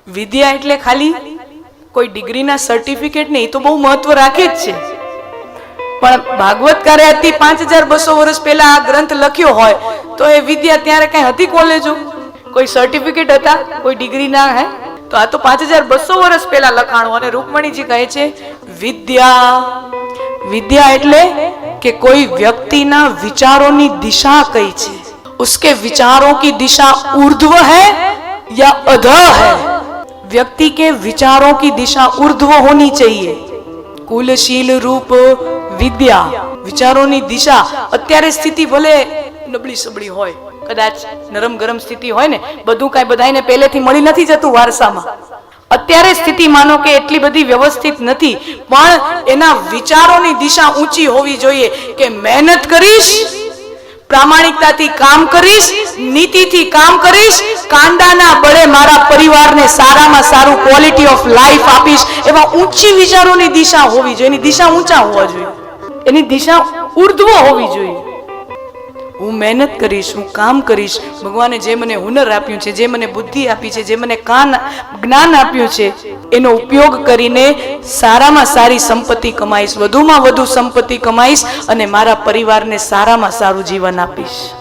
વિદ્યા એટલે ખાલી કોઈ ડિગ્રીના સર્ટિફિકેટ નહીં, તો બહુ મહત્વ રાખે જ છે, પણ ભાગવતકારે આજથી 5200 વર્ષ પહેલા આ ગ્રંથ લખ્યો હોય તો એ વિદ્યા ત્યારે કઈ હતી? કોલેજો કોઈ સર્ટિફિકેટ હતા? કોઈ ડિગ્રી ના હે? તો આ તો 5200 વર્ષ પહેલા લખાણું. અને રૂકમણીજી કહે છે વિદ્યા, વિદ્યા એટલે કે કોઈ વ્યક્તિના વિચારોની દિશા કઈ છે, उसके विचारों की दिशा ऊर्ध्व है या अधः है. व्यक्ति के विचारों की दिशा ऊर्ध्व होनी चाहिए. कुलशील रूप विद्या, વિચારોની દિશા. અત્યારે સ્થિતિ ભલે નબળી સબળી હોય, કદાચ નરમ ગરમ સ્થિતિ હોય ને, બધું કઈ બધાને પહેલેથી મળી નથી જતું વારસામાં. અત્યારે સ્થિતિ માનો કે એટલી બધી વ્યવસ્થિત નથી, પણ એના વિચારોની દિશા ઊંચી હોવી જોઈએ કે મહેનત કરીશ, પ્રામાણિકતાથી કામ કરીશ, નીતિથી કામ કરીશ, કાંડાના બળે મારા પરિવારને સારામાં સારું ક્વોલિટી ઓફ લાઈફ આપીશ. એવા ઊંચી વિચારોની દિશા હોવી જોઈએ. એની દિશા ઊંચા હોવા જોઈએ, એની દિશા ઊર્ધ્વ હોવી જોઈએ. હું મહેનત કરીશ, હું કામ કરીશ, ભગવાને જે મને હુનર આપ્યું છે, જે મને બુદ્ધિ આપી છે, જે મને જ્ઞાન આપ્યું છે, એનો ઉપયોગ કરીને સારામાં સારી સંપત્તિ કમાઈશ, વધુમાં વધુ સંપત્તિ કમાઈશ અને મારા પરિવારને સારામાં સારું જીવન આપીશ.